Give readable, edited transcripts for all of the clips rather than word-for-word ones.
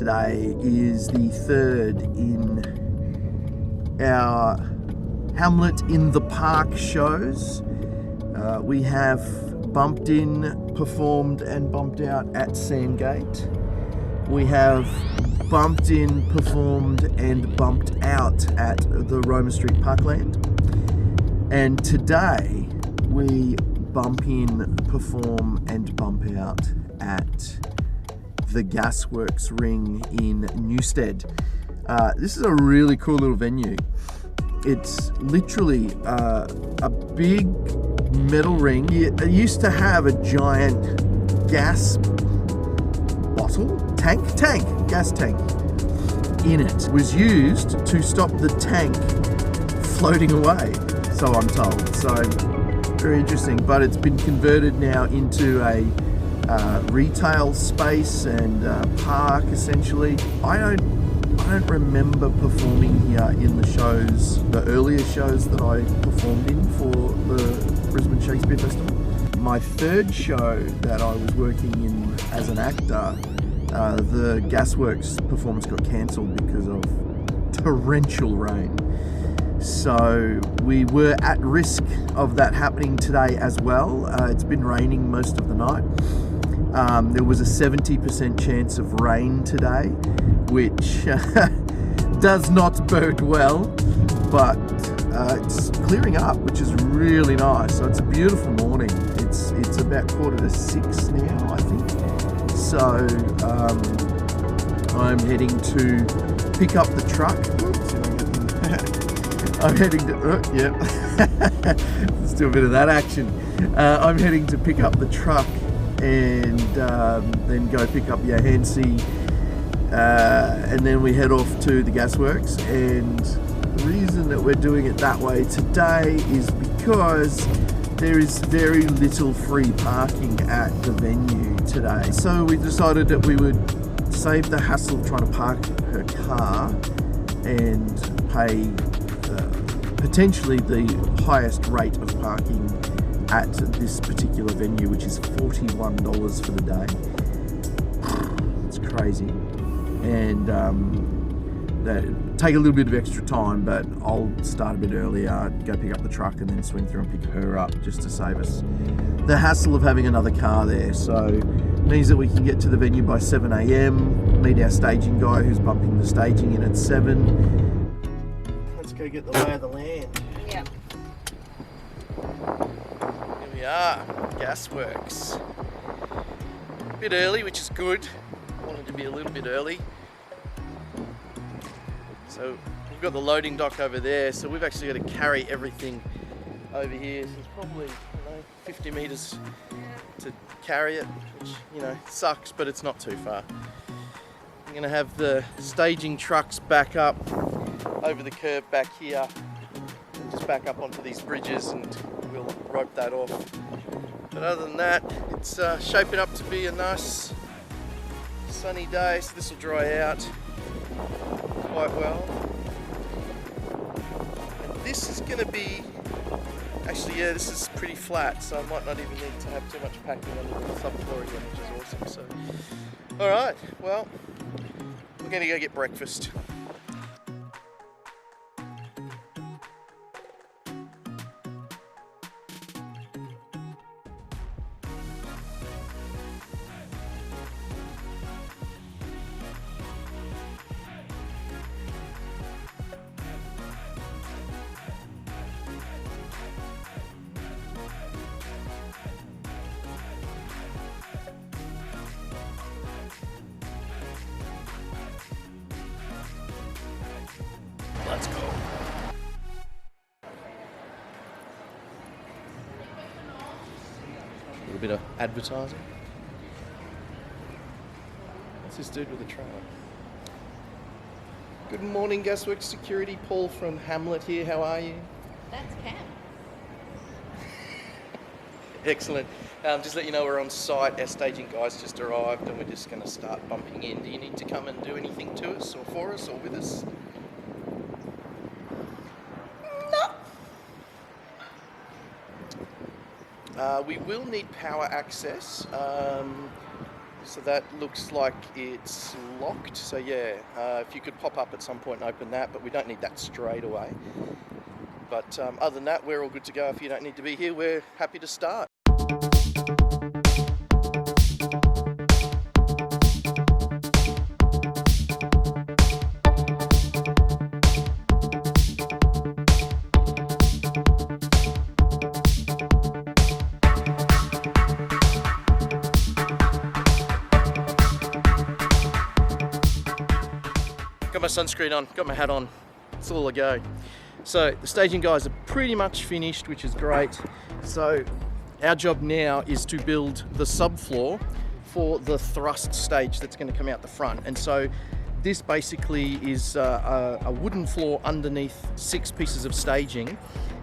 today is the third in our Hamlet in the Park shows. We have bumped in, performed and bumped out at Sandgate. We have bumped in, performed and bumped out at the Roma Street Parkland. And today we bump in, perform and bump out at the Gasworks Ring in Newstead. This is a really cool little venue. It's literally a big metal ring. It used to have a giant gas bottle, gas tank in it. It was used to stop the tank floating away, so I'm told. So very interesting, but it's been converted now into a retail space and park essentially. I don't remember performing here in the shows, the earlier shows that I performed in for the Brisbane Shakespeare Festival. My third show that I was working in as an actor, the Gasworks performance got cancelled because of torrential rain. So we were at risk of that happening today as well. It's been raining most of the night. There was a 70% chance of rain today, which does not bode well, but it's clearing up, which is really nice. So it's a beautiful morning. It's about 5:45 now, I think. So I'm heading to pick up the truck. I'm heading to, let's do a bit of that action. I'm heading to pick up the truck and then go pick up Johansi, and then we head off to the Gasworks. And the reason that we're doing it that way today is because there is very little free parking at the venue today. So we decided that we would save the hassle of trying to park her car and pay potentially the highest rate of parking at this particular venue, which is $41 for the day. It's crazy. And take a little bit of extra time, but I'll start a bit earlier, go pick up the truck and then swing through and pick her up just to save us the hassle of having another car there. So it means that we can get to the venue by 7 a.m, meet our staging guy who's bumping the staging in at 7. Let's go get the lay of the land. Yep. Here we are, Gasworks. A bit early, which is good. Wanted to be a little bit early. So we've got the loading dock over there, so we've actually got to carry everything over here. So it's probably 50 meters to carry it, which sucks, but it's not too far. I'm going to have the staging trucks back up over the curb back here and just back up onto these bridges, and we'll rope that off. But other than that, it's shaping up to be a nice sunny day, so this will dry out quite well. And this is going to be, actually this is pretty flat, so I might not even need to have too much packing under the subfloor again, which is awesome. So alright, well, we're going to go get breakfast. Let's go. A little bit of advertising. What's this dude with a trailer? Good morning, Gasworks Security. Paul from Hamlet here. How are you? That's Cam. Excellent. Just let you know we're on site. Our staging guys just arrived and we're just going to start bumping in. Do you need to come and do anything to us or for us or with us? We will need power access. So that looks like it's locked. So yeah, if you could pop up at some point and open that, but we don't need that straight away. But other than that, we're all good to go. If you don't need to be here, we're happy to start. Got my sunscreen on, got my hat on, it's all a go. So the staging guys are pretty much finished, which is great. So our job now is to build the subfloor for the thrust stage that's going to come out the front. And so this basically is a wooden floor underneath 6 pieces of staging.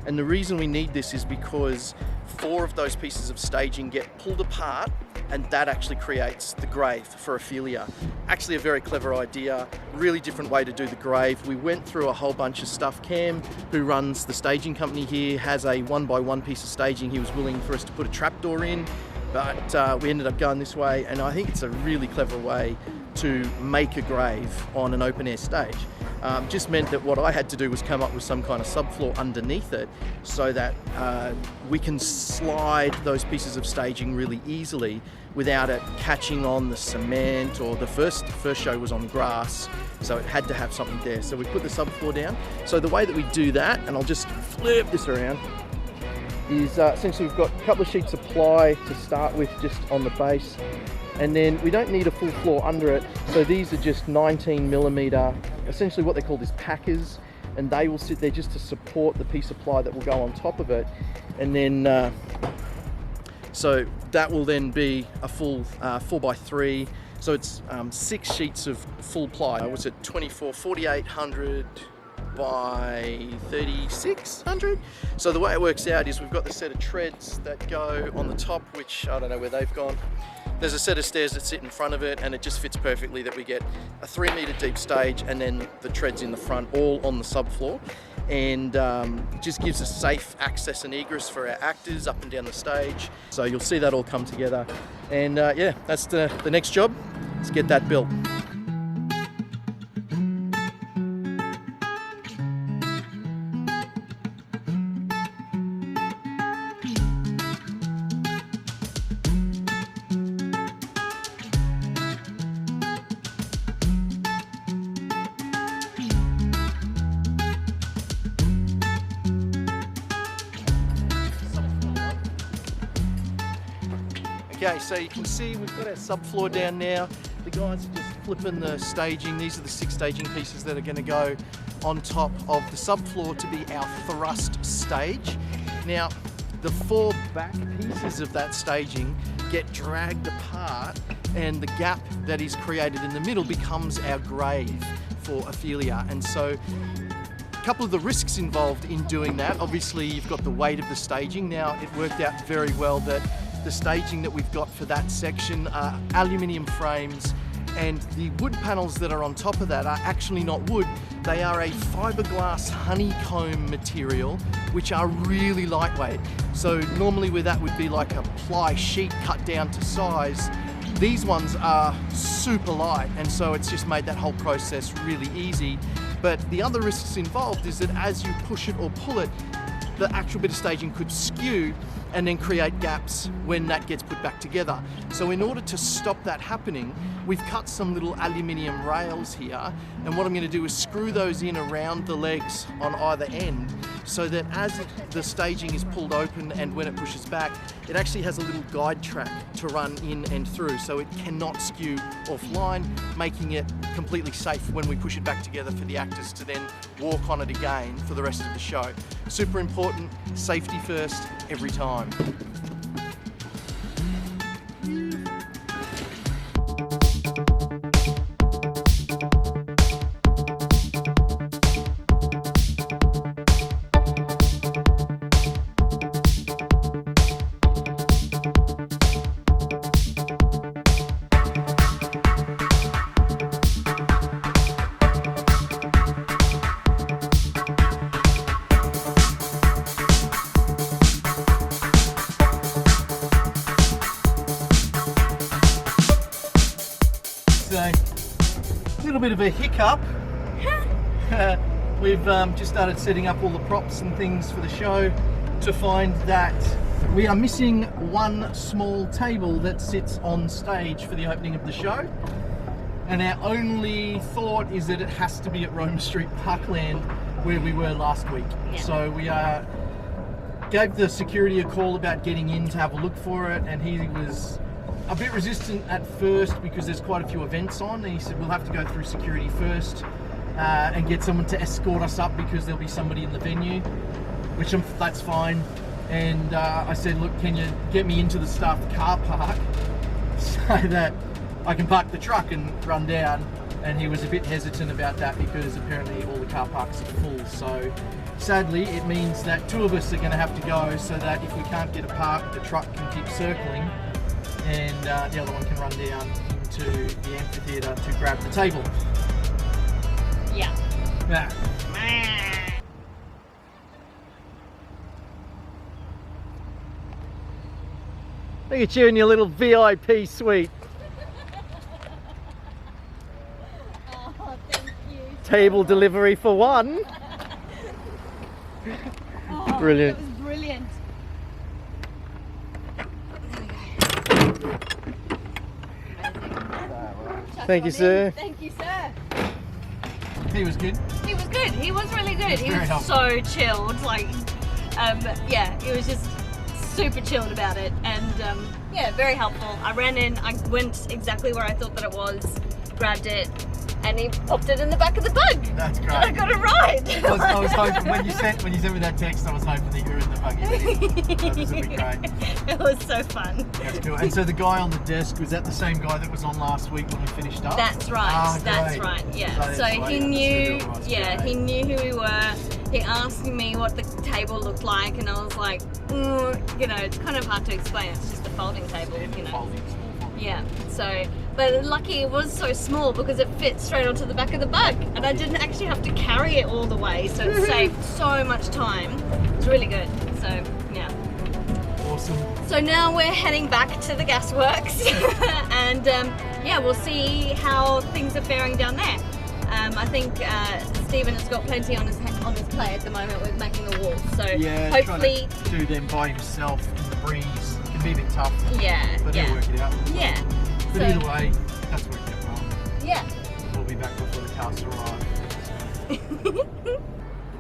And the reason we need this is because 4 of those pieces of staging get pulled apart, and that actually creates the grave for Ophelia. Actually a very clever idea, really different way to do the grave. We went through a whole bunch of stuff. Cam, who runs the staging company here, has a 1x1 piece of staging he was willing for us to put a trapdoor in, but we ended up going this way, and I think it's a really clever way to make a grave on an open air stage. Just meant that what I had to do was come up with some kind of subfloor underneath it so that we can slide those pieces of staging really easily without it catching on the cement, or the first show was on grass, so it had to have something there. So we put the subfloor down. So the way that we do that, and I'll just flip this around, is essentially we've got a couple of sheets of ply to start with just on the base, and then we don't need a full floor under it. So these are just 19mm, essentially what they're called is packers, and they will sit there just to support the piece of ply that will go on top of it. And then, so that will then be a full 4x3. So it's 6 sheets of full ply. What's it, 4800 by 3600. So the way it works out is we've got the set of treads that go on the top, which I don't know where they've gone. There's a set of stairs that sit in front of it, and it just fits perfectly that we get a 3-meter deep stage and then the treads in the front, all on the subfloor. And it just gives us safe access and egress for our actors up and down the stage. So you'll see that all come together. And yeah, that's the next job. Let's get that built. Okay, so you can see we've got our subfloor down now. The guys are just flipping the staging. These are the 6 staging pieces that are going to go on top of the subfloor to be our thrust stage. Now, the 4 back pieces of that staging get dragged apart, and the gap that is created in the middle becomes our grave for Ophelia. And so a couple of the risks involved in doing that, obviously you've got the weight of the staging. Now, it worked out very well that the staging that we've got for that section are aluminium frames, and the wood panels that are on top of that are actually not wood. They are a fiberglass honeycomb material, which are really lightweight. So normally where that would be like a ply sheet cut down to size, these ones are super light, and so it's just made that whole process really easy. But the other risks involved is that as you push it or pull it, the actual bit of staging could skew and then create gaps when that gets put back together. So in order to stop that happening, we've cut some little aluminium rails here, and what I'm going to do is screw those in around the legs on either end, so that as the staging is pulled open and when it pushes back, it actually has a little guide track to run in and through, so it cannot skew offline, making it completely safe when we push it back together for the actors to then walk on it again for the rest of the show. Super important, safety first, every time. little bit of a hiccup. We've just started setting up all the props and things for the show to find that we are missing one small table that sits on stage for the opening of the show. And our only thought is that it has to be at Roma Street Parkland where we were last week. Yeah. So we gave the security a call about getting in to have a look for it, and he was a bit resistant at first because there's quite a few events on, and he said we'll have to go through security first and get someone to escort us up because there'll be somebody in the venue, which that's fine. And I said, look, can you get me into the staffed car park so that I can park the truck and run down? And he was a bit hesitant about that because apparently all the car parks are full. So sadly, it means that two of us are going to have to go so that if we can't get a park, the truck can keep circling and the other one can run down into the amphitheatre to grab the table. Yeah. Yeah. Look at you in your little VIP suite. Oh, thank you. Table delivery for one. Oh, Brilliant. That was brilliant. Thank you, sir. Thank you, sir. He was good. He was good. He was really good. He Very was helpful. so chilled. Like, yeah, he was just super chilled about it, and yeah, very helpful. I ran in. I went exactly where I thought that it was. Grabbed it, and he popped it in the back of the bug. That's great. And I got a ride. I was hoping when you sent me that text, I was hoping that you were in the buggy. That was a bit great. It was so fun. That's cool. And so the guy on the desk, was that the same guy that was on last week when we finished up? That's right. Ah, That's great. right. Yeah. That's So right. he knew. Yeah, Great. he knew who we were. He asked me what the table looked like, and I was like, you know, it's kind of hard to explain. It's just a folding table, you know. Folding, small folding. Yeah. So, but lucky it was so small because it fit straight onto the back of the bug, and I didn't actually have to carry it all the way, so it saved so much time. It's really good. So, yeah. Awesome. So now we're heading back to the gasworks, and yeah, we'll see how things are faring down there. I think Stephen has got plenty on his plate at the moment with making the walls. So Yeah, hopefully, trying to do them by himself in the breeze can be a bit tough. yeah, But yeah, he'll work it out. yeah. But So, either way, that's worked out well. yeah. We'll be back before the cars arrive.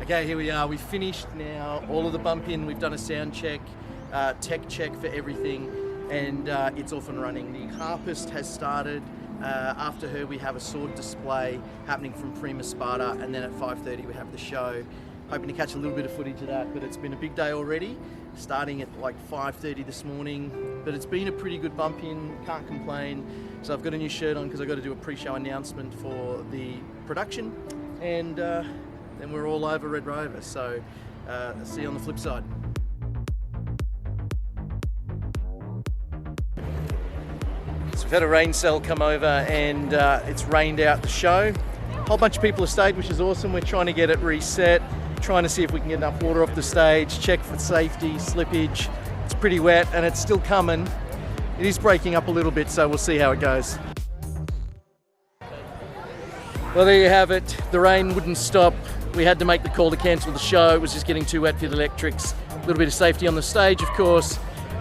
Okay, here we are. We've finished now all of the bump in. We've done a sound check, tech check for everything, and it's off and running. The harpist has started. After her, we have a sword display happening from Prima Sparta, and then at 5:30 we have the show. Hoping to catch a little bit of footage of that, but it's been a big day already, starting at like 5:30 this morning. But it's been a pretty good bump in, can't complain. So I've got a new shirt on because I've got to do a pre-show announcement for the production, and then we're all over Red Rover. So see you on the flip side. So we've had a rain cell come over, and it's rained out the show. A whole bunch of people have stayed, which is awesome. We're trying to get it reset, trying to see if we can get enough water off the stage, check for safety, slippage. It's pretty wet and it's still coming. It is breaking up a little bit, so we'll see how it goes. Well, there you have it. The rain wouldn't stop. We had to make the call to cancel the show. It was just getting too wet for the electrics. A little bit of safety on the stage, of course.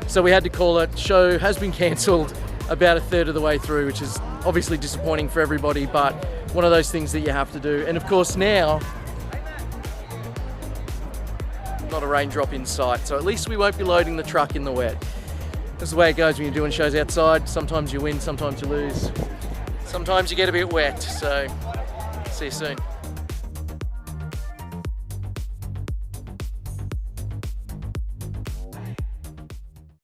So we had to call it. Show has been cancelled about a third of the way through, which is obviously disappointing for everybody, but one of those things that you have to do. And of course now, not a raindrop in sight, so at least we won't be loading the truck in the wet. That's the way it goes when you're doing shows outside. Sometimes you win, sometimes you lose. Sometimes you get a bit wet, so see you soon.